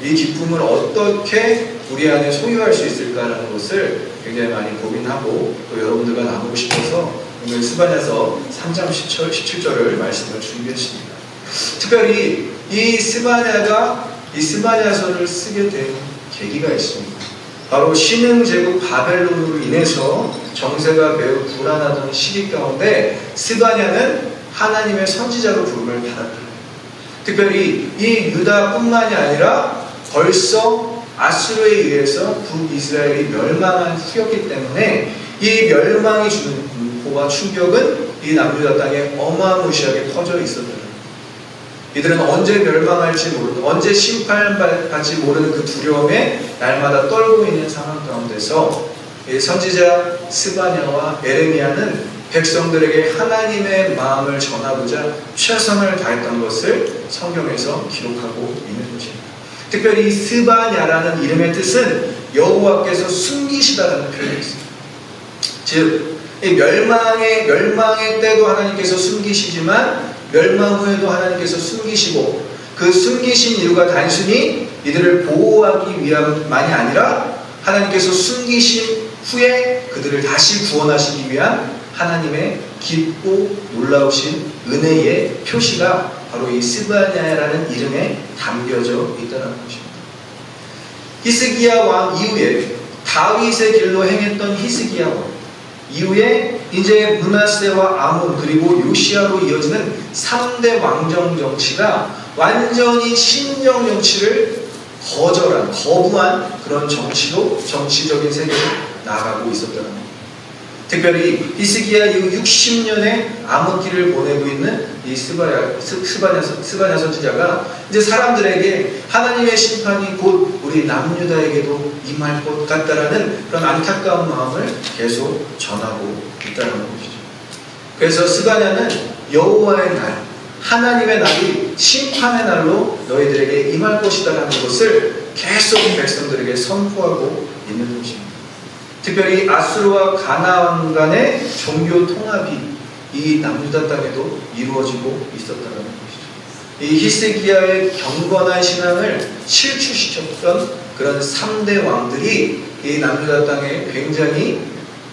이 기쁨을 어떻게 우리 안에 소유할 수 있을까라는 것을 굉장히 많이 고민하고 또 여러분들과 나누고 싶어서 오늘 스바냐서 3장 17절을 말씀을 준비했습니다. 특별히 이 스바냐가 이 스바냐서를 쓰게 된 계기가 있습니다. 바로 신흥 제국 바벨론으로 인해서 정세가 매우 불안하던 시기 가운데 스바냐는 하나님의 선지자로 부름을 받았다. 특별히 이 유다뿐만이 아니라 벌써 아수르에 의해서 북이스라엘이 멸망한 후였기 때문에 이 멸망이 주는 공포와 충격은 이 남유다 땅에 어마무시하게 퍼져 있었다. 이들은 언제 멸망할지 모르는, 언제 심판받지 모르는 그 두려움에 날마다 떨고 있는 상황 가운데서 선지자 스바냐와 에레미야는 백성들에게 하나님의 마음을 전하고자 최선을 다했던 것을 성경에서 기록하고 있는 것입니다. 특별히 이 스바냐라는 이름의 뜻은 여호와께서 숨기시다라는 표현이 있습니다. 즉, 이 멸망의 때도 하나님께서 숨기시지만 멸망 후에도 하나님께서 숨기시고 그 숨기신 이유가 단순히 이들을 보호하기 위함만이 아니라 하나님께서 숨기신 후에 그들을 다시 구원하시기 위한 하나님의 깊고 놀라우신 은혜의 표시가 바로 이 스바냐라는 이름에 담겨져 있다는 것입니다. 히스기야 왕 이후에 다윗의 길로 행했던 히스기야 왕 이후에 이제 므낫세와 아몬 그리고 요시야로 이어지는 3대 왕정 정치가 완전히 신정 정치를 거부한 그런 정치적인 세계로 나아가고 있었다는 겁니다. 특별히 히스기야 이후 60년의 암흑기를 보내고 있는 이 스바냐 선지자가 이제 사람들에게 하나님의 심판이 곧 우리 남유다에게도 임할 것 같다라는 그런 안타까운 마음을 계속 전하고 있다는 것이죠. 그래서 스바냐는 여호와의 날, 하나님의 날이 심판의 날로 너희들에게 임할 것이다라는 것을 계속 백성들에게 선포하고 있는 것입니다. 특별히 아수르와 가나안 간의 종교 통합이 이 남유다 땅에도 이루어지고 있었다는 것이죠. 이 히스기야의 경건한 신앙을 실추시켰던 그런 3대 왕들이 이 남유다 땅에 굉장히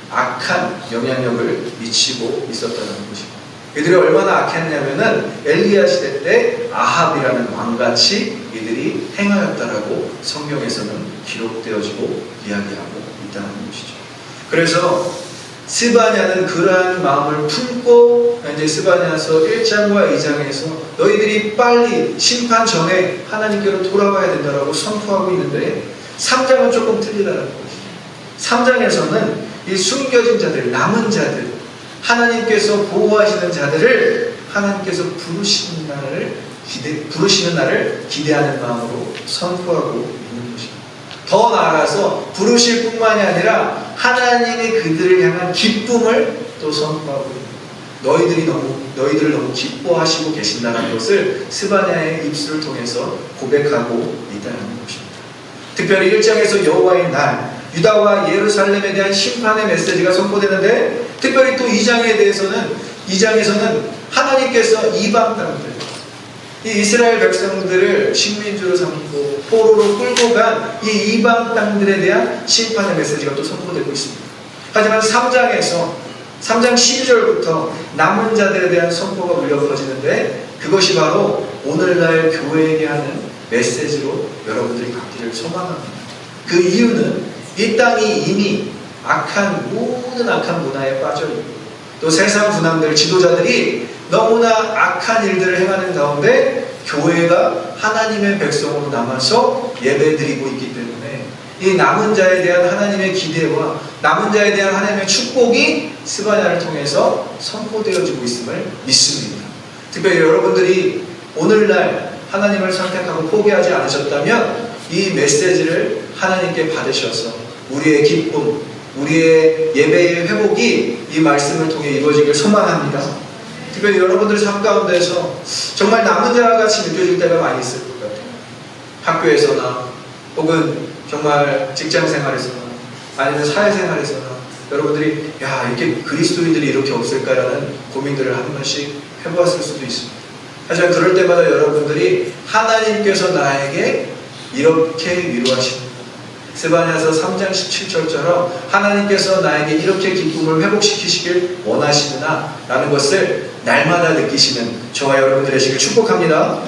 악한 영향력을 미치고 있었다는 것입니다. 이들이 얼마나 악했냐면은 엘리야 시대 때 아합이라는 왕같이 이들이 행하였다라고 성경에서는 기록되어지고 이야기하고 있다는 것이죠. 그래서 스바냐는 그러한 마음을 품고 이제 스바냐서 1장과 2장에서 너희들이 빨리 심판 전에 하나님께로 돌아와야 된다라고 선포하고 있는데 3장은 조금 틀리다는 것이죠. 3장에서는 이 숨겨진 자들, 남은 자들, 하나님께서 보호하시는 자들을 하나님께서 부르시는 날을 기대하는 마음으로 선포하고 있는 것입니다. 더 나아가서 부르실 뿐만이 아니라 하나님이 그들을 향한 기쁨을 또 선포하고 있는 너희들을 너무 기뻐하시고 계신다는 것을 스바냐의 입술을 통해서 고백하고 있다는 것입니다. 특별히 1장에서 여호와의 날, 유다와 예루살렘에 대한 심판의 메시지가 선포되는데 특별히 또 2장에서는 하나님께서 이방 땅들, 이 이스라엘 백성들을 식민지로 삼고 포로로 끌고 간 이 이방 땅들에 대한 심판의 메시지가 또 선포되고 있습니다. 하지만 3장 12절부터 남은 자들에 대한 선포가 울려 퍼지는데 그것이 바로 오늘날 교회에게 하는 메시지로 여러분들이 받기를 소망합니다. 그 이유는 이 땅이 이미 모든 악한 문화에 빠져있고 또 세상 분함들, 지도자들이 너무나 악한 일들을 행하는 가운데 교회가 하나님의 백성으로 남아서 예배드리고 있기 때문에 이 남은 자에 대한 하나님의 기대와 남은 자에 대한 하나님의 축복이 스바냐를 통해서 선포되어지고 있음을 믿습니다. 특별히 여러분들이 오늘날 하나님을 선택하고 포기하지 않으셨다면 이 메시지를 하나님께 받으셔서 우리의 기쁨, 우리의 예배의 회복이 이 말씀을 통해 이루어지길 소망합니다. 특별히 여러분들의 삶 가운데서 정말 남은 자와 같이 느껴질 때가 많이 있을 것 같아요. 학교에서나 혹은 정말 직장생활에서나 아니면 사회생활에서나 여러분들이 이렇게 그리스도인들이 이렇게 없을까라는 고민들을 한 번씩 해보았을 수도 있습니다. 하지만 그럴 때마다 여러분들이 하나님께서 나에게 이렇게 위로하십니다. 스바냐서 3장 17절처럼 하나님께서 나에게 이렇게 기쁨을 회복시키시길 원하시구나 라는 것을 날마다 느끼시는 저와 여러분들 되시길 축복합니다.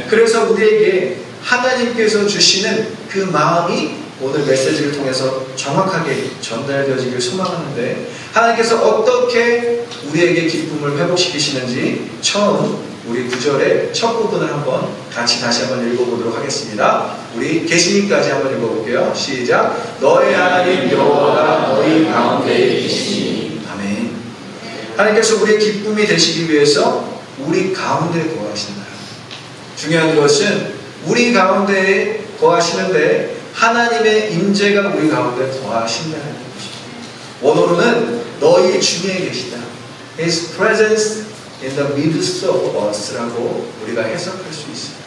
그래서 우리에게 하나님께서 주시는 그 마음이 오늘 메시지를 통해서 정확하게 전달되어지길 소망하는데, 하나님께서 어떻게 우리에게 기쁨을 회복시키시는지 처음 우리 9절의 첫 부분을 한번 같이 다시 한번 읽어보도록 하겠습니다. 우리 계시니까지 한번 읽어볼게요. 시작. 너의 하나님 여호와가 너희 가운데에 계시니. 아멘. 하나님께서 우리의 기쁨이 되시기 위해서 우리 가운데 거하신다. 중요한 것은 우리 가운데에 거하시는데 하나님의 임재가 우리 가운데 거하신다는 것입니다. 원어로는 너희 중에 계시다. His presence in the midst of us라고 우리가 해석할 수 있습니다.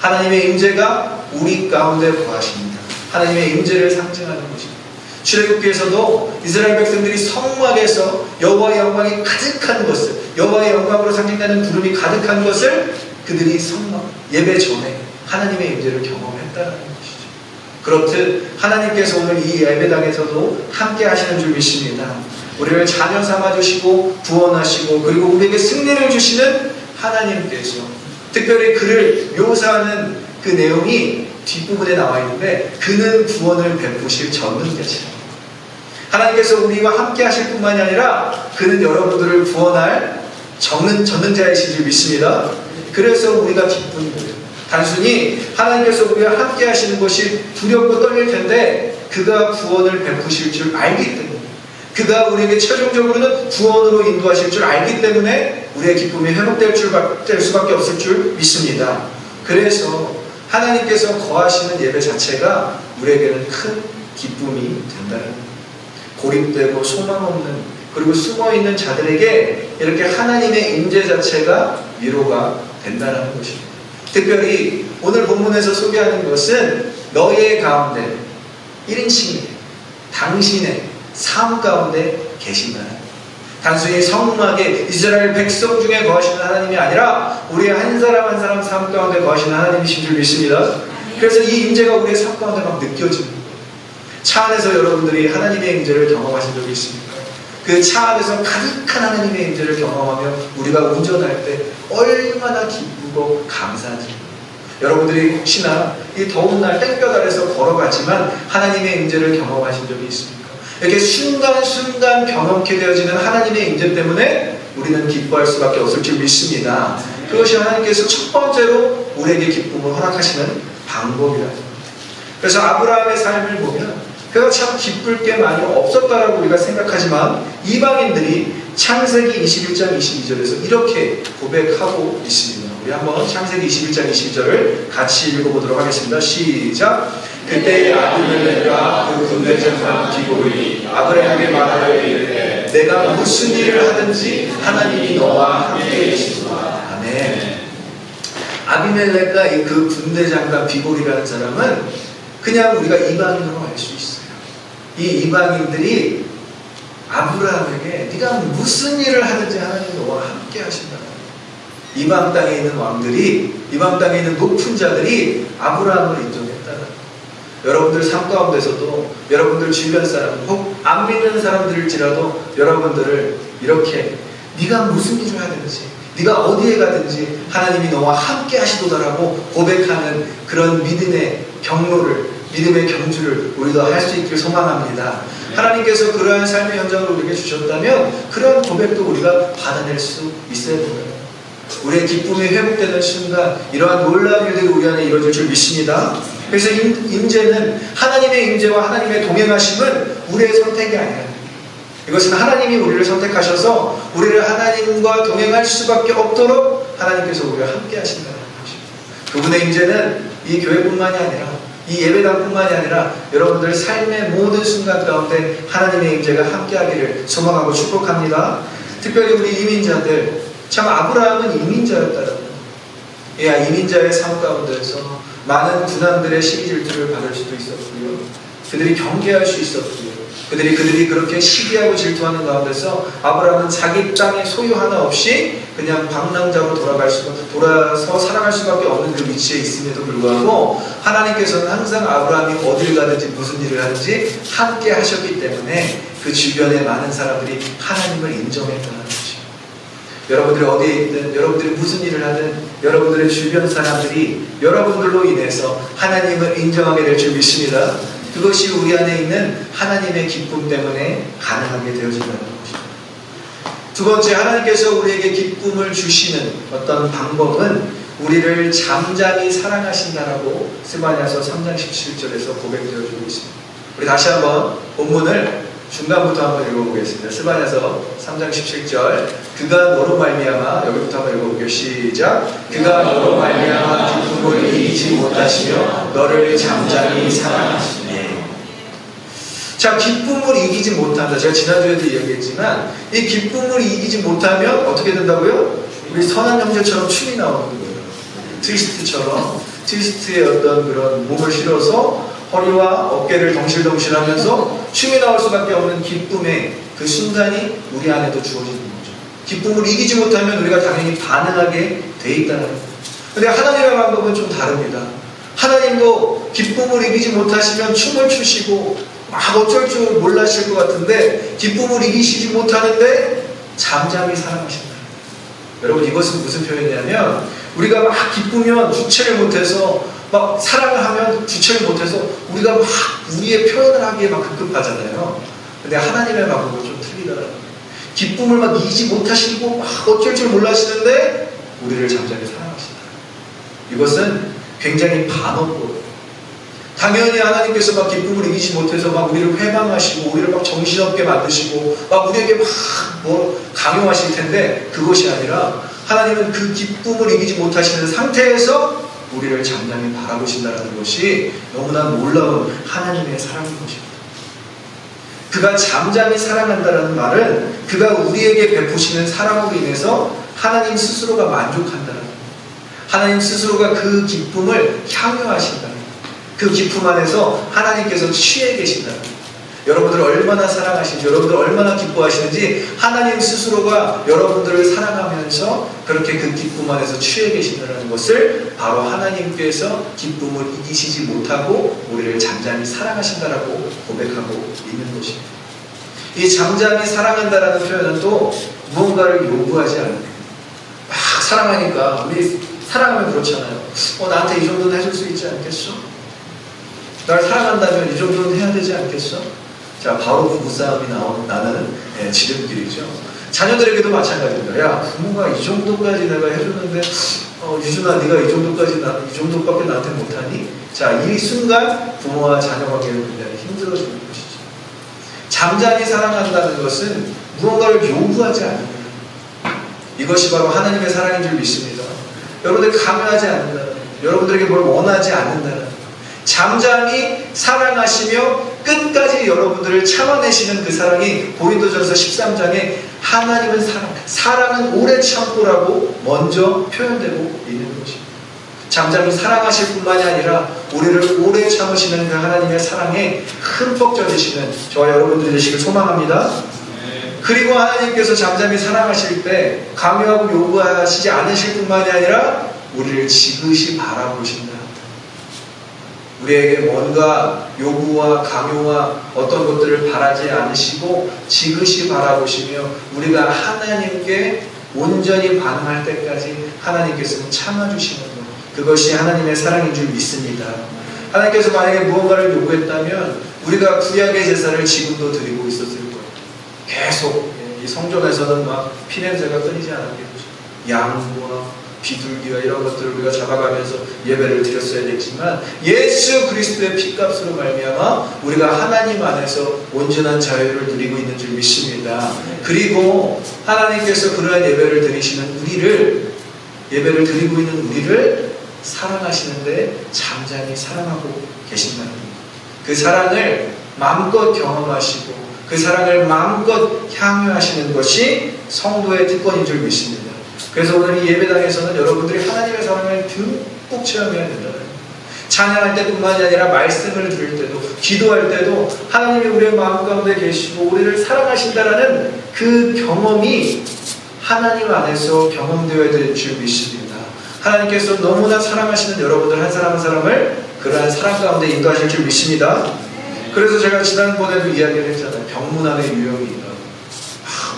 하나님의 임재가 우리 가운데 거하십니다. 하나님의 임재를 상징하는 것입니다. 출애굽기에서도 이스라엘 백성들이 성막에서 여호와의 영광이 가득한 것을, 여호와의 영광으로 상징되는 구름이 가득한 것을 그들이 성막 예배 전에 하나님의 임재를 경험했다는 것이죠. 그렇듯 하나님께서 오늘 이 예배당에서도 함께 하시는 줄 믿습니다. 우리를 자녀 삼아주시고 구원하시고 그리고 우리에게 승리를 주시는 하나님께서, 특별히 그를 묘사하는 그 내용이 뒷부분에 나와 있는데, 그는 구원을 베푸실 전능자시라. 하나님께서 우리와 함께 하실 뿐만이 아니라 그는 여러분들을 구원할 전능자이신 줄 믿습니다. 그래서 우리가 기쁜 거예요. 단순히 하나님께서 우리와 함께 하시는 것이 두렵고 떨릴 텐데, 그가 구원을 베푸실 줄 알기 때문에, 그가 우리에게 최종적으로는 구원으로 인도하실 줄 알기 때문에 우리의 기쁨이 회복될 수밖에 없을 줄 믿습니다. 그래서 하나님께서 거하시는 예배 자체가 우리에게는 큰 기쁨이 된다는, 고립되고 소망 없는 그리고 숨어있는 자들에게 이렇게 하나님의 임재 자체가 위로가 된다는 것입니다. 특별히 오늘 본문에서 소개하는 것은 너의 가운데 1인칭이에요. 당신의 삶 가운데 계신다는, 단순히 성막에 이스라엘 백성 중에 거하시는 하나님이 아니라 우리의 한 사람 한 사람 삶 가운데 거하시는 하나님이신 줄 믿습니다. 그래서 이 임재가 우리의 삶 가운데 막 느껴집니다. 차 안에서 여러분들이 하나님의 임재를 경험하신 적이 있습니까? 그 차 안에서 가득한 하나님의 임재를 경험하며 우리가 운전할 때 얼마나 기쁘고 감사한지. 여러분들이 혹시나 이 더운 날 땡볕 아래서 걸어갔지만 하나님의 임재를 경험하신 적이 있습니까? 이렇게 순간순간 경험케 되어지는 하나님의 임재 때문에 우리는 기뻐할 수밖에 없을 줄 믿습니다. 그것이 하나님께서 첫 번째로 우리에게 기쁨을 허락하시는 방법이라는 겁니다. 그래서 아브라함의 삶을 보면 그가 참 기쁠 게 많이 없었다라고 우리가 생각하지만 이방인들이 창세기 21장 22절에서 이렇게 고백하고 있습니다. 우리 한번 창세기 21장 22절을 같이 읽어보도록 하겠습니다. 시작. 그때 아비멜렉과 그 군대장관 기골이 아브라함에게 말하여 이르되 내가 무슨 일을 하든지 하나님이 너와 함께 계시도다. 아멘. 아비멜렉과 그 군대장관 비골이라는 사람은 그냥 우리가 이방인으로 알 수 있어요. 이 이방인들이 아브라함에게 네가 무슨 일을 하든지 하나님이 너와 함께 하신다. 이방 땅에 있는 왕들이, 이방 땅에 있는 높은 자들이 아브라함을 인정했다. 여러분들 삶 가운데서도 여러분들 주변 사람, 혹 안 믿는 사람들일지라도 여러분들을 이렇게 네가 무슨 일을 하든지, 네가 어디에 가든지 하나님이 너와 함께 하시도다라고 고백하는 그런 믿음의 경로를, 믿음의 경주를 우리도 할 수 있길 소망합니다. 하나님께서 그러한 삶의 현장을 우리에게 주셨다면 그러한 고백도 우리가 받아낼 수 있어야 됩니다. 우리의 기쁨이 회복되는 순간 이러한 놀라운 일들이 우리 안에 이루어질 줄 믿습니다. 그래서 임재는, 하나님의 임재와 하나님의 동행하심은 우리의 선택이 아니라, 이것은 하나님이 우리를 선택하셔서 우리를 하나님과 동행할 수밖에 없도록 하나님께서 우리와 함께 하신다는 것입니다. 그분의 임재는 이 교회뿐만이 아니라, 이 예배당뿐만이 아니라 여러분들 삶의 모든 순간 가운데 하나님의 임재가 함께하기를 소망하고 축복합니다. 특별히 우리 이민자들, 참 아브라함은 이민자였다라고. 이민자의 삶 가운데서 많은 군왕들의 시기 질투를 받을 수도 있었고요. 그들이 경계할 수 있었고요. 그들이 그렇게 시기하고 질투하는 가운데서 아브라함은 자기 땅에 소유 하나 없이 그냥 방랑자로 돌아서 살아갈 수밖에 없는 그 위치에 있음에도 불구하고 하나님께서는 항상 아브라함이 어딜 가든지 무슨 일을 하든지 함께 하셨기 때문에 그 주변에 많은 사람들이 하나님을 인정했다는 것이죠. 여러분들이 어디에 있든, 여러분들이 무슨 일을 하든 여러분들의 주변 사람들이 여러분들로 인해서 하나님을 인정하게 될 줄 믿습니다. 그것이 우리 안에 있는 하나님의 기쁨 때문에 가능하게 되어진다는 것입니다. 두 번째, 하나님께서 우리에게 기쁨을 주시는 어떤 방법은 우리를 잠잠히 사랑하신다라고 스바냐서 3장 17절에서 고백되어주고 있습니다. 우리 다시 한번 본문을 중간부터 한번 읽어보겠습니다. 스바냐서 3장 17절. 그가 너로 말미암아, 여기부터 한번 읽어볼게요. 시작. 그가 너로 말미암아 기쁨을 이기지 못하시며 너를 잠잠히 사랑하시네. 자, 기쁨을 이기지 못한다. 제가 지난주에도 이야기했지만 이 기쁨을 이기지 못하면 어떻게 된다고요? 우리 선한 형제처럼 춤이 나오는 거예요. 트위스트처럼, 트위스트의 어떤 그런 몸을 실어서 허리와 어깨를 덩실덩실하면서 춤이 나올 수밖에 없는 기쁨의 그 순간이 우리 안에도 주어지는 거죠. 기쁨을 이기지 못하면 우리가 당연히 반응하게 돼 있다는 거예요. 근데 하나님의 방법은 좀 다릅니다. 하나님도 기쁨을 이기지 못하시면 춤을 추시고 막 어쩔 줄 몰라실 것 같은데 기쁨을 이기시지 못하는데 잠잠히 사랑하신다. 여러분, 이것은 무슨 표현이냐면 우리가 막 기쁘면 주체를 못해서 막 사랑을 하면 주체를 못해서 우리가 막 우리의 표현을 하기에 막 급급하잖아요. 근데 하나님의 방법은 좀 틀리더라고요. 기쁨을 막 이기지 못하시고 막 어쩔 줄 몰라시는데 우리를 잠잠히 사랑하신다. 이것은 굉장히 반어법이에요. 당연히 하나님께서 막 기쁨을 이기지 못해서 막 우리를 회방하시고 우리를 막 정신없게 만드시고 막 우리에게 막 뭐 강요하실 텐데 그것이 아니라 하나님은 그 기쁨을 이기지 못하시는 상태에서 우리를 잠잠히 바라보신다는 것이 너무나 놀라운 하나님의 사랑인 것입니다. 그가 잠잠히 사랑한다는 말은 그가 우리에게 베푸시는 사랑으로 인해서 하나님 스스로가 만족한다는 거예요. 하나님 스스로가 그 기쁨을 향유하신다는 거예요. 그 기쁨 안에서 하나님께서 취해 계신다는 거예요. 여러분들을 얼마나 사랑하시는지, 여러분들 얼마나 기뻐하시는지 하나님 스스로가 여러분들을 사랑하면서 그렇게 그 기쁨 안에서 취해 계신다는 것을 바로 하나님께서 기쁨을 이기시지 못하고 우리를 잠잠히 사랑하신다라고 고백하고 있는 것입니다. 이 잠잠히 사랑한다라는 표현은 또 무언가를 요구하지 않는 거예요. 막 사랑하니까 우리 사랑하면 그렇잖아요. 나한테 이 정도는 해줄 수 있지 않겠어? 날 사랑한다면 이 정도는 해야 되지 않겠어? 자, 바로 부부싸움이 나는 지름길이죠. 자녀들에게도 마찬가지입니다. 야, 부모가 이 정도까지 내가 해줬는데 유준아, 네가 이 정도밖에 나한테 못하니? 자, 이 순간 부모와 자녀 관계가 굉장히 힘들어지는 것이죠. 잠잠히 사랑한다는 것은 무언가를 요구하지 않는 거예요. 이것이 바로 하나님의 사랑인 줄 믿습니다. 여러분들 강요하지 않는다는, 여러분들에게 뭘 원하지 않는다는, 잠잠히 사랑하시며 끝까지 여러분들을 참아내시는 그 사랑이 고린도전서 13장에 하나님은 사랑은 오래 참고라고 먼저 표현되고 있는 것입니다. 잠잠히 사랑하실 뿐만이 아니라 우리를 오래 참으시는 그 하나님의 사랑에 흠뻑 젖으시는 저와 여러분들이 되시길 소망합니다. 그리고 하나님께서 잠잠히 사랑하실 때 강요하고 요구하시지 않으실 뿐만이 아니라 우리를 지그시 바라보신다. 우리에게 뭔가 요구와 강요와 어떤 것들을 바라지 않으시고 지그시 바라보시며 우리가 하나님께 온전히 반응할 때까지 하나님께서는 참아주시는 것, 그것이 하나님의 사랑인 줄 믿습니다. 하나님께서 만약에 무언가를 요구했다면 우리가 구약의 제사를 지금도 드리고 있었을 거예요. 계속 이 성전에서는 막 피냄새가 끊이지 않았겠죠. 양과 비둘기와 이런 것들을 우리가 잡아가면서 예배를 드렸어야 됐지만 예수 그리스도의 피값으로 말미암아 우리가 하나님 안에서 온전한 자유를 누리고 있는 줄 믿습니다. 그리고 하나님께서 그러한 예배를 드리고 있는 우리를 사랑하시는데 잠잠히 사랑하고 계신다는 겁니다. 그 사랑을 마음껏 경험하시고 그 사랑을 마음껏 향유하시는 것이 성도의 특권인 줄 믿습니다. 그래서 오늘 이 예배당에서는 여러분들이 하나님의 사랑을 듬뿍 체험해야 된다는 거예요. 찬양할 때뿐만이 아니라 말씀을 들을 때도, 기도할 때도 하나님이 우리의 마음 가운데 계시고 우리를 사랑하신다라는 그 경험이 하나님 안에서 경험되어야 될 줄 믿습니다. 하나님께서 너무나 사랑하시는 여러분들 한 사람 한 사람을 그러한 사랑 가운데 인도하실 줄 믿습니다. 그래서 제가 지난번에도 이야기를 했잖아요. 병문안의 유형이 있다.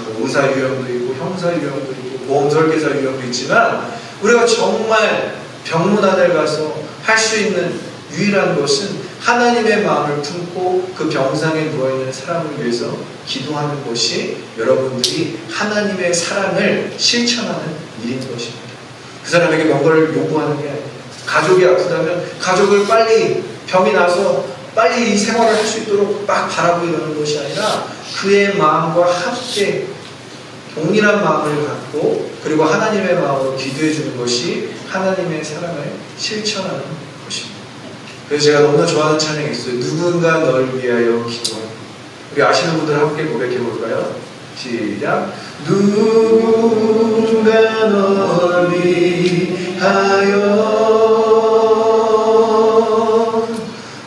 뭐 의사 유형도 있고 형사 유형도 있고 보험 설계사 유형도 있지만 우리가 정말 병문안을 가서 할 수 있는 유일한 것은 하나님의 마음을 품고 그 병상에 누워있는 사람을 위해서 기도하는 것이 여러분들이 하나님의 사랑을 실천하는 일인 것입니다. 그 사람에게 뭔가를 요구하는 게 아니에요. 가족이 아프다면 가족을 빨리 병이 나서 빨리 이 생활을 할 수 있도록 막 바라고 이러는 것이 아니라 그의 마음과 함께 동일한 마음을 갖고 그리고 하나님의 마음으로 기도해 주는 것이 하나님의 사랑을 실천하는 것입니다. 그래서 제가 너무나 좋아하는 찬양이 있어요. 누군가 널 위하여 기도하는. 우리 아시는 분들 함께 고백해 볼까요? 시작. 누군가 널 위하여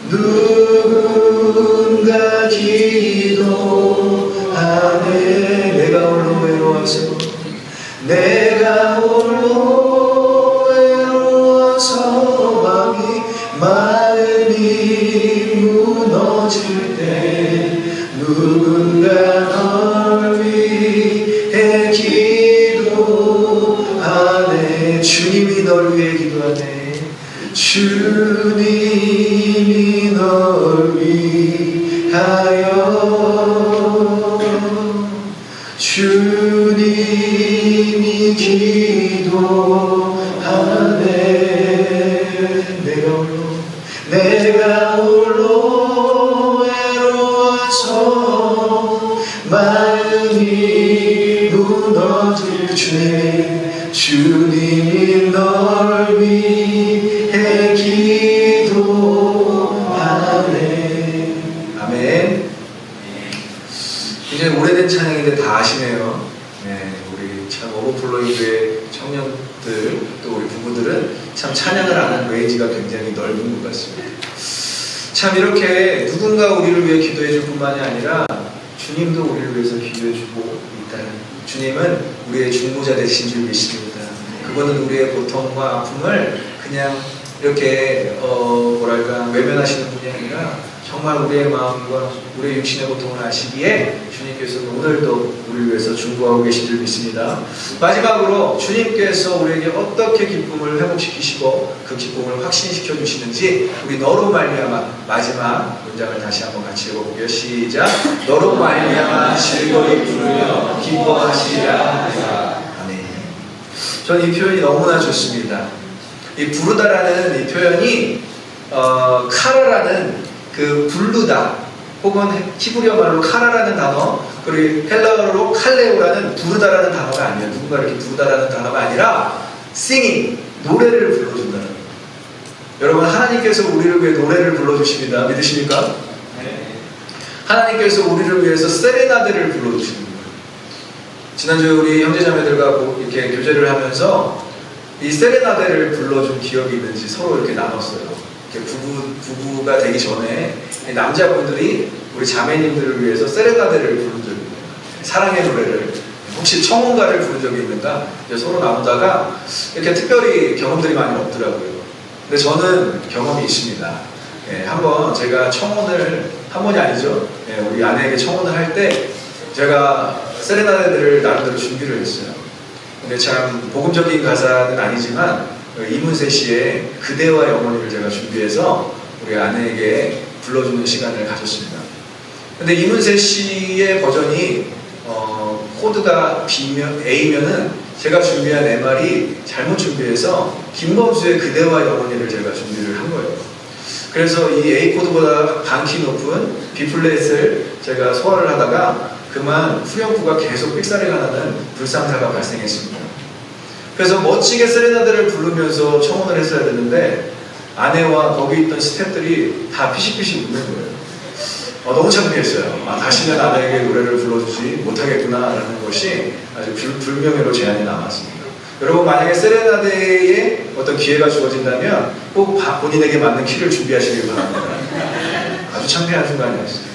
누군가 기도하네. 내가 홀로 외로워서 내가 홀로 외로워서 마음이 무너질 때 누군가 널 위해 기도하네. 주님이 널 위해 기도하네. 주님이 널 위하여 주님이 기도하네. 내가 홀로 외로워서 마음이 무너질 때 주님이 널 위해 기도하네. 아멘. 이제 오래된 찬양인데 다 아시네요. 네, 우리 참 오버플로잉 교회 청년들 또 우리 부부들은 참 찬양을 아는 레인지가 굉장히 넓은 것 같습니다. 참 이렇게 누군가 우리를 위해 기도해 줄 뿐만이 아니라 주님도 우리를 위해서 기도해 주고 있다는, 주님은 우리의 중보자 되신 줄 믿습니다. 그분은 우리의 고통과 아픔을 그냥 이렇게 외면하시는 분이 아니라 정말 우리의 마음과 우리의 육신의 고통을 아시기에 주님께서 오늘도 우리를 위해서 중보하고 계신 줄 믿습니다. 마지막으로 주님께서 우리에게 어떻게 기쁨을 회복시키시고 그 기쁨을 확신시켜 주시는지 우리 너로 말미암아 마지막 문장을 다시 한번 같이 읽어볼게요. 시작. 너로 말미암아 즐거이 부르며 기뻐하시리라. 아멘. 저는 이 표현이 너무나 좋습니다. 이 부르다라는 이 표현이 카라라는 그 부르다 혹은 히브리어 말로 카라라는 단어 그리고 헬라어로 칼레오라는 부르다라는 단어가 아니에요. 누군가 이렇게 부르다라는 단어가 아니라 singing, 노래를 불러준다는 거예요. 여러분, 하나님께서 우리를 위해 노래를 불러주십니다. 믿으십니까? 네. 하나님께서 우리를 위해서 세레나데를 불러주시는 거예요. 지난주에 우리 형제자매들과 이렇게 교제를 하면서 이 세레나데를 불러준 기억이 있는지 서로 이렇게 나눴어요. 이렇게 부부가 되기 전에 남자분들이 우리 자매님들을 위해서 세레나데를 부른 적이 있어요. 사랑의 노래를. 혹시 청혼가를 부른 적이 있는가? 서로 나누다가 이렇게 특별히 경험들이 많이 없더라고요. 근데 저는 경험이 있습니다. 한번 제가 청혼을, 한 번이 아니죠. 우리 아내에게 청혼을 할 때 제가 세레나데를 나름대로 준비를 했어요. 근데 참 복음적인 가사는 아니지만 이문세 씨의 그대와 영원히를 제가 준비해서 우리 아내에게 불러주는 시간을 가졌습니다. 근데 이문세 씨의 버전이 코드가 A면은 제가 준비한 MR이 잘못 준비해서 김범수의 그대와 영원히를 제가 준비를 한 거예요. 그래서 이 A 코드보다 반키 높은 B 플랫을 제가 소화를 하다가 그만 후렴구가 계속 삑사리가 나는 불상사가 발생했습니다. 그래서 멋지게 세레나데를 부르면서 청혼을 했어야 되는데 아내와 거기 있던 스태프들이 다 피식피식 웃는 거예요. 너무 창피했어요. 다시는 아내에게 노래를 불러주지 못하겠구나 라는 것이 아주 불명예로 제한이 남았습니다. 여러분, 만약에 세레나데에 어떤 기회가 주어진다면 꼭 본인에게 맞는 키를 준비하시길 바랍니다. 아주 창피한 순간이었어요.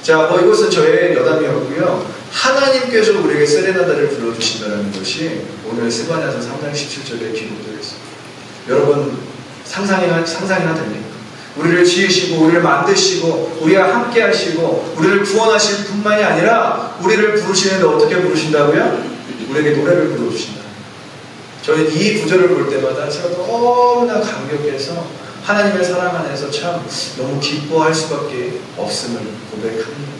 자, 이것은 저의 여담이었고요. 하나님께서 우리에게 세레나다를 불러주신다는 것이 오늘 스바냐서 3장 17절에 기록되어 있습니다. 여러분 상상이나 됩니까? 우리를 지으시고 우리를 만드시고 우리와 함께 하시고 우리를 구원하실 뿐만이 아니라 우리를 부르시는데 어떻게 부르신다고요? 우리에게 노래를 불러주신다. 저는 이 구절을 볼 때마다 제가 너무나 감격해서 하나님의 사랑 안에서 참 너무 기뻐할 수밖에 없음을 고백합니다.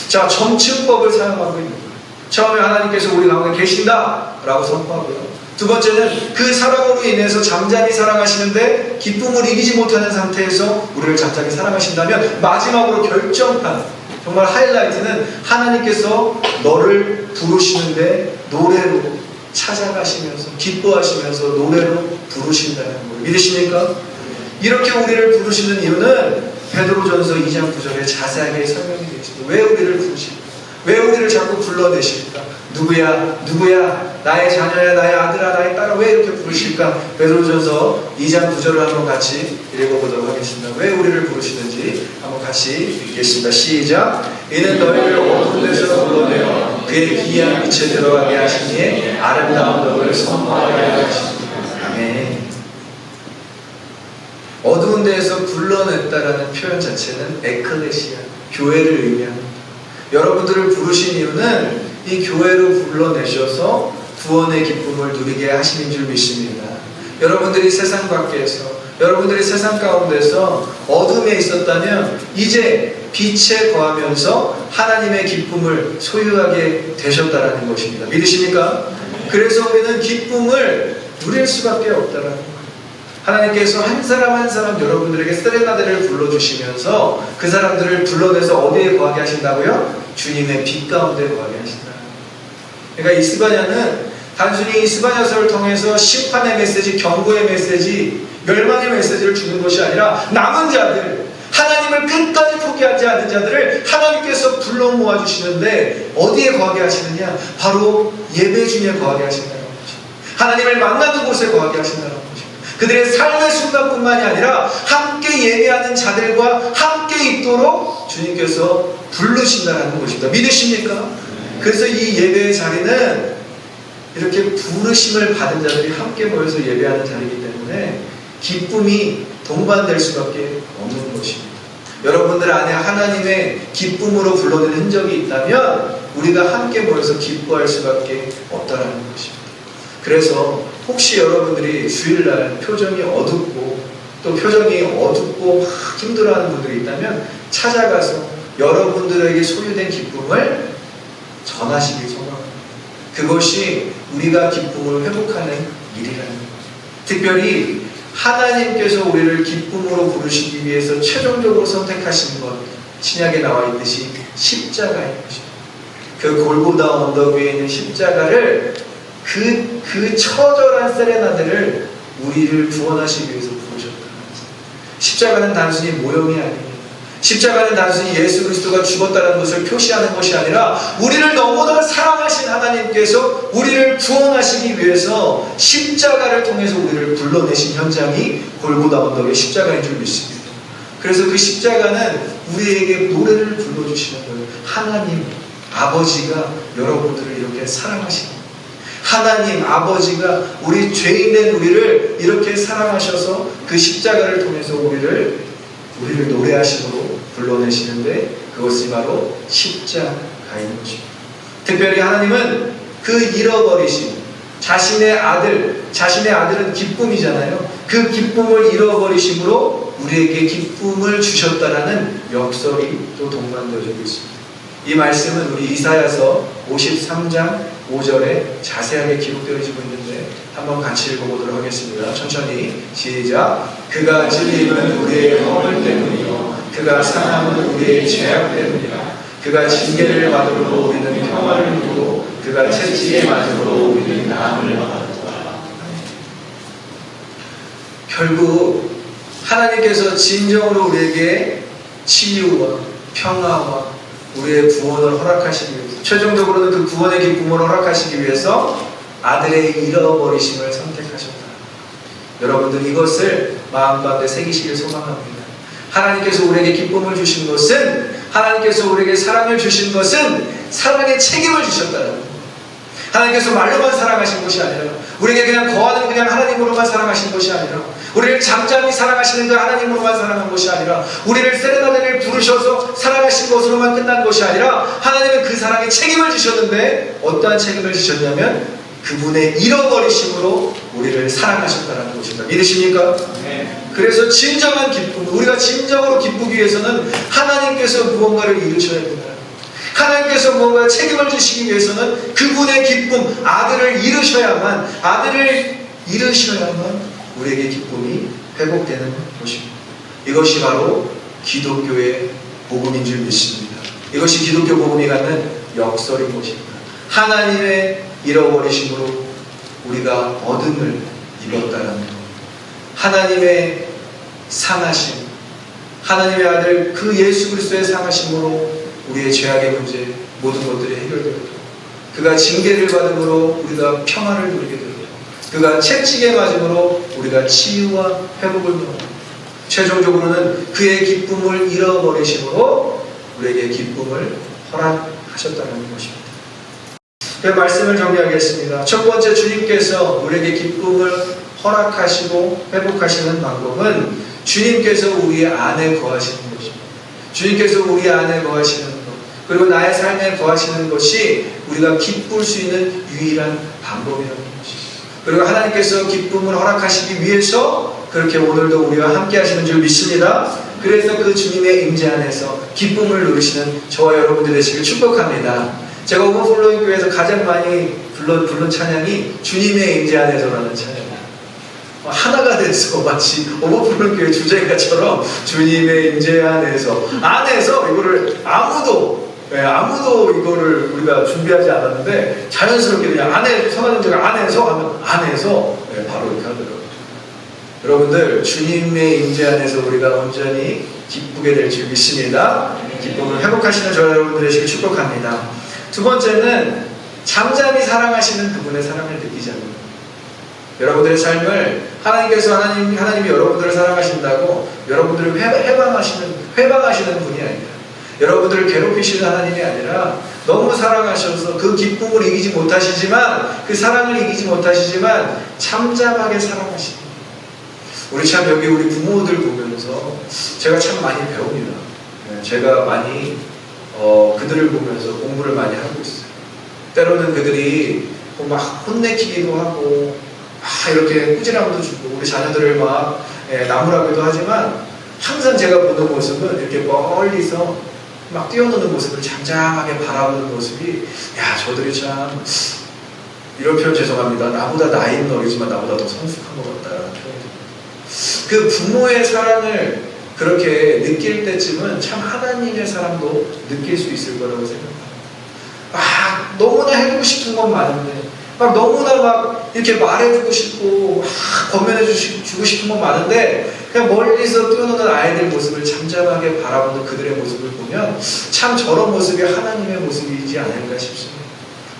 자, 점층법을 사용하고 있는 거예요. 처음에 하나님께서 우리 가운데 계신다 라고 선포하고요. 두 번째는 그 사랑으로 인해서 잠잠히 사랑하시는데 기쁨을 이기지 못하는 상태에서 우리를 잠잠히 사랑하신다면 마지막으로 결정판, 정말 하이라이트는 하나님께서 너를 부르시는데 노래로 찾아가시면서 기뻐하시면서 노래로 부르신다는 거예요. 믿으십니까? 이렇게 우리를 부르시는 이유는 베드로전서 2장 9절에 자세하게 설명이 되어 있습니다. 왜 우리를 부르실까? 왜 우리를 자꾸 불러내실까? 누구야? 누구야? 나의 자녀야, 나의 아들아, 나의 딸아, 왜 이렇게 부르실까? 베드로전서 2장 9절을 한번 같이 읽어보도록 하겠습니다. 왜 우리를 부르시는지 한번 같이 읽겠습니다. 시작! 이는 너희를 어두운 데서 불러내어 그의 기이한 빛에 들어가게 하시니 아름다운 너를 선포하게 하시니. 아멘. 어두운 데에서 불러냈다라는 표현 자체는 에클레시아, 교회를 의미합니다. 여러분들을 부르신 이유는 이 교회로 불러내셔서 구원의 기쁨을 누리게 하심인 줄 믿습니다. 여러분들이 세상 밖에서, 여러분들이 세상 가운데서 어둠에 있었다면 이제 빛에 거하면서 하나님의 기쁨을 소유하게 되셨다라는 것입니다. 믿으십니까? 그래서 우리는 기쁨을 누릴 수밖에 없다라는 거예요. 하나님께서 한 사람 한 사람 여러분들에게 세레나데를 불러주시면서 그 사람들을 불러내서 어디에 거하게 하신다고요? 주님의 빛 가운데 거하게 하신다. 그러니까 이 스바냐는 단순히 이 스바냐서를 통해서 심판의 메시지, 경고의 메시지, 멸망의 메시지를 주는 것이 아니라 남은 자들, 하나님을 끝까지 포기하지 않는 자들을 하나님께서 불러 모아주시는데 어디에 거하게 하시느냐? 바로 예배 중에 거하게 하신다는 것입니다. 하나님을 만나는 곳에 거하게 하신다는 것입니다. 그들의 삶의 순간뿐만이 아니라 함께 예배하는 자들과 함께 있도록 주님께서 부르신다는 것입니다. 믿으십니까? 그래서 이 예배의 자리는 이렇게 부르심을 받은 자들이 함께 모여서 예배하는 자리이기 때문에 기쁨이 동반될 수밖에 없는 것입니다. 여러분들 안에 하나님의 기쁨으로 불러낸 흔적이 있다면 우리가 함께 모여서 기뻐할 수밖에 없다는 것입니다. 그래서 혹시 여러분들이 주일날 표정이 어둡고 또 표정이 어둡고 막 힘들어하는 분들이 있다면 찾아가서 여러분들에게 소유된 기쁨을 전하시길 소망합니다. 그것이 우리가 기쁨을 회복하는 일이라는 거죠. 특별히 하나님께서 우리를 기쁨으로 부르시기 위해서 최종적으로 선택하신 것, 신약에 나와 있듯이 십자가인 것입니다. 그 골고다 언덕 위에 있는 십자가를 그 처절한 세레나데를 우리를 구원하시기 위해서 부르셨다는 것입니다. 십자가는 단순히 모형이 아닙니다. 십자가는 단순히 예수 그리스도가 죽었다는 것을 표시하는 것이 아니라 우리를 너무나 사랑하신 하나님께서 우리를 구원하시기 위해서 십자가를 통해서 우리를 불러내신 현장이 골고다 언덕의 십자가인 줄 믿습니다. 그래서 그 십자가는 우리에게 노래를 불러주시는 거예요. 하나님 아버지가 여러분들을 이렇게 사랑하십니다. 하나님 아버지가 우리 죄인된 우리를 이렇게 사랑하셔서 그 십자가를 통해서 우리를 노래하심으로 불러내시는데 그것이 바로 십자가인 것입니다. 특별히 하나님은 그 잃어버리신 자신의 아들은 기쁨이잖아요. 그 기쁨을 잃어버리심으로 우리에게 기쁨을 주셨다라는 역설이 또 동반되어지고 있습니다. 이 말씀은 우리 이사야서 53장 5절에 자세하게 기록되어지고 있는데 한번 같이 읽어보도록 하겠습니다. 천천히 시작. 그가 찔림은 우리의 허물 때문이요 그가 상함은 우리의 죄악 때문이라. 그가 징계를 받음으로 우리는 평화를 누리고 그가 채찍에 맞음으로 우리는 나음을 받았다. 결국 하나님께서 진정으로 우리에게 치유와 평화와 우리의 구원을 허락하시기 위해서, 최종적으로는 그 구원의 기쁨을 허락하시기 위해서 아들의 잃어버리심을 선택하셨다. 여러분들 이것을 마음가운데 새기시길 소망합니다. 하나님께서 우리에게 기쁨을 주신 것은, 하나님께서 우리에게 사랑을 주신 것은 사랑의 책임을 주셨다는 거예요. 하나님께서 말로만 사랑하신 것이 아니라 우리에게 그냥 거하는 그냥 하나님으로만 사랑하신 것이 아니라 우리를 잠잠히 사랑하시는 그 하나님으로만 사랑한 것이 아니라 우리를 세레나데를 부르셔서 사랑하신 것으로만 끝난 것이 아니라 하나님은 그 사랑에 책임을 주셨는데 어떠한 책임을 주셨냐면 그분의 잃어버리심으로 우리를 사랑하셨다는 것입니다. 믿으십니까? 네. 그래서 진정한 기쁨, 우리가 진정으로 기쁘기 위해서는 하나님께서 무언가를 이루셔야 된다. 하나님께서 무언가 책임을 지시기 위해서는 그분의 기쁨, 아들을 이루셔야만 우리에게 기쁨이 회복되는 것입니다. 이것이 바로 기독교의 복음인 줄 믿습니다. 이것이 기독교 복음이 갖는 역설인 것입니다. 하나님의 잃어버리심으로 우리가 얻음을 입었다는 것, 하나님의 상하심, 하나님의 아들 그 예수 그리스도의 상하심으로 우리의 죄악의 문제 모든 것들이 해결되고 그가 징계를 받음으로 우리가 평안을 누리게 되고 그가 채찍에 맞음으로 우리가 치유와 회복을 누리고 최종적으로는 그의 기쁨을 잃어버리심으로 우리에게 기쁨을 허락하셨다는 것입니다. 그 말씀을 정리하겠습니다. 첫 번째, 주님께서 우리에게 기쁨을 허락하시고 회복하시는 방법은 주님께서 우리 안에 거하시는 것입니다. 주님께서 우리 안에 거하시는 것, 그리고 나의 삶에 거하시는 것이 우리가 기쁠 수 있는 유일한 방법이라는 것입니다. 그리고 하나님께서 기쁨을 허락하시기 위해서 그렇게 오늘도 우리와 함께 하시는 줄 믿습니다. 그래서 그 주님의 임재 안에서 기쁨을 누리시는 저와 여러분들 되시길 축복합니다. 제가 오버플로잉 교회에서 가장 많이 부른 찬양이 주님의 임재 안에서라는 찬양입니다. 하나가 돼서 마치 오버플로잉 교회 주제가처럼 주님의 임재 안에서 이거를 아무도 이거를 우리가 준비하지 않았는데 자연스럽게 그냥 안에 선하는자가 안에서 하면 안에서 바로 이렇게 하더라고요. 여러분들 주님의 임재 안에서 우리가 온전히 기쁘게 될 줄 믿습니다. 기쁨을 회복하시는 저와 여러분들 되시길 축복합니다. 두 번째는 잠잠히 사랑하시는 그분의 사랑을 느끼지 않는 것. 여러분들의 삶을 하나님이 여러분들을 사랑하신다고 여러분들을 회방하시는 분이 아니라 여러분들을 괴롭히시는 하나님이 아니라 너무 사랑하셔서 그 기쁨을 이기지 못하시지만 그 사랑을 이기지 못하시지만 잠잠하게 사랑하시는 우리 참 여기 우리 부모들 보면서 제가 참 많이 배웁니다. 제가 많이 그들을 보면서 공부를 많이 하고 있어요. 때로는 그들이 막 혼내키기도 하고 이렇게 꾸지람도 주고 우리 자녀들을 막 나무라기도 하지만 항상 제가 보는 모습은 이렇게 멀리서 막 뛰어노는 모습을 잠잠하게 바라보는 모습이 저들이 참 이런 표현 죄송합니다. 나보다 나이는 어리지만 나보다 더 성숙한 것 같다라는 표현입니다. 그 부모의 사랑을 그렇게 느낄 때쯤은 참 하나님의 사랑도 느낄 수 있을 거라고 생각합니다. 너무나 해주고 싶은 건 많은데 너무나 이렇게 말해주고 싶고 권면해주고 싶은 건 많은데 그냥 멀리서 뛰어노는 아이들 모습을 잠잠하게 바라보는 그들의 모습을 보면 참 저런 모습이 하나님의 모습이지 않을까 싶습니다.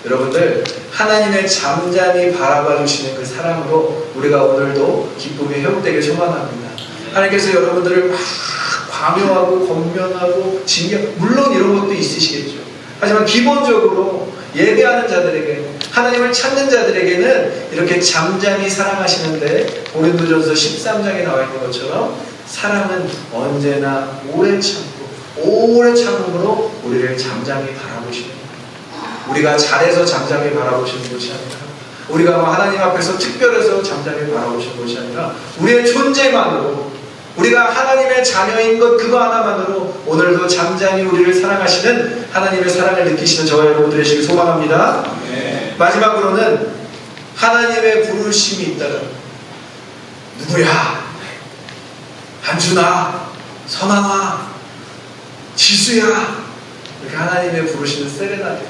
여러분들 하나님의 잠잠히 바라봐주시는 그 사랑으로 우리가 오늘도 기쁨이 회복되길 소망합니다. 하나님께서 여러분들을 강요하고 권면하고 징계 물론 이런 것도 있으시겠죠. 하지만 기본적으로 예배하는 자들에게 하나님을 찾는 자들에게는 이렇게 잠잠히 사랑하시는데 고린도전서 13장에 나와 있는 것처럼 사랑은 언제나 오래 참음으로 우리를 잠잠히 바라보시는 거예요. 우리가 잘해서 잠잠히 바라보시는 것이 아니라 우리가 하나님 앞에서 특별해서 잠잠히 바라보시는 것이 아니라 우리의 존재만으로 우리가 하나님의 자녀인 것 그거 하나만으로 오늘도 잠잠히 우리를 사랑하시는 하나님의 사랑을 느끼시는 저와 여러분들 되시길 소망합니다. 네. 마지막으로는 하나님의 부르심이 있다는 누구야? 한준아, 선아나, 지수야 이렇게 하나님의 부르시는 세레나데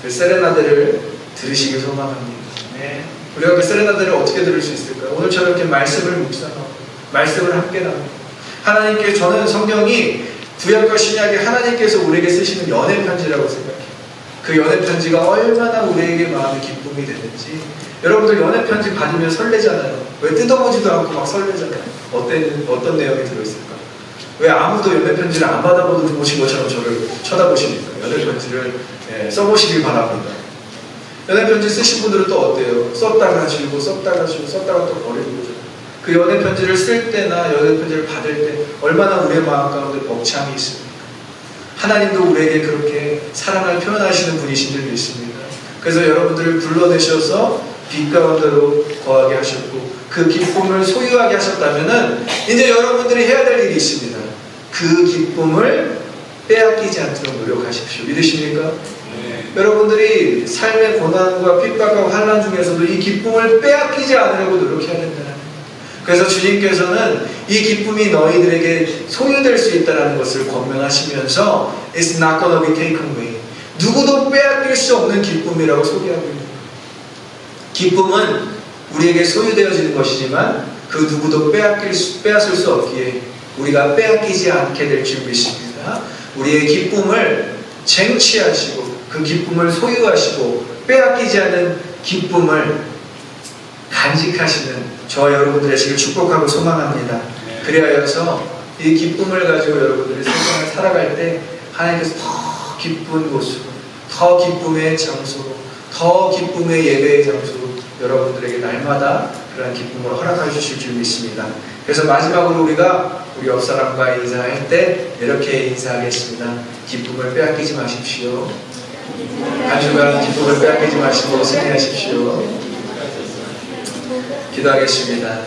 그 세레나데를 들으시길 소망합니다. 네. 우리가 그 세레나데를 어떻게 들을 수 있을까요? 오늘처럼 이렇게 말씀을 묵상하고 말씀을 함께 나누고 하나님께 저는 성경이 구약과 신약에 하나님께서 우리에게 쓰시는 연애 편지라고 생각해요. 그 연애 편지가 얼마나 우리에게 마음의 기쁨이 되는지 여러분들 연애 편지 받으면 설레잖아요. 왜 뜯어보지도 않고 막 설레잖아요. 어떤 내용이 들어있을까? 왜 아무도 연애 편지를 안 받아보신 것처럼 저를 쳐다보십니까? 연애 편지를 써보시길 바랍니다. 연애 편지 쓰신 분들은 또 어때요? 썼다가 지우고 썼다가 지우고 썼다가 또 버리고 그죠? 그 연애 편지를 쓸 때나 연애 편지를 받을 때 얼마나 우리의 마음 가운데 벅참이 있습니까? 하나님도 우리에게 그렇게 사랑을 표현하시는 분이신 줄 믿습니다. 그래서 여러분들을 불러내셔서 빛 가운데로 거하게 하셨고 그 기쁨을 소유하게 하셨다면은 이제 여러분들이 해야 될 일이 있습니다. 그 기쁨을 빼앗기지 않도록 노력하십시오. 믿으십니까? 네. 여러분들이 삶의 고난과 핍박과 환난 중에서도 이 기쁨을 빼앗기지 않으려고 노력해야 된다는 거예요. 그래서 주님께서는 이 기쁨이 너희들에게 소유될 수 있다는 것을 권면하시면서 It's not gonna be taken away. 누구도 빼앗길 수 없는 기쁨이라고 소개하고 있는 거예요. 기쁨은 우리에게 소유되어지는 것이지만 그 누구도 빼앗을 수 없기에 우리가 빼앗기지 않게 될 줄 믿습니다. 우리의 기쁨을 쟁취하시고 그 기쁨을 소유하시고 빼앗기지 않은 기쁨을 간직하시는 저와 여러분들 되시길 축복하고 소망합니다. 그리하여서 이 기쁨을 가지고 여러분들이 세상을 살아갈 때 하나님께서 더 기쁜 곳으로, 더 기쁨의 장소로, 더 기쁨의 예배의 장소로 여러분들에게 날마다 그러한 기쁨을 허락해 주실 줄 믿습니다. 그래서 마지막으로 우리가 우리 옆사람과 인사할 때 이렇게 인사하겠습니다. 기쁨을 빼앗기지 마십시오. 한 주간 기쁨을 빼앗기지 마시고 승리하십시오. 기도하겠습니다.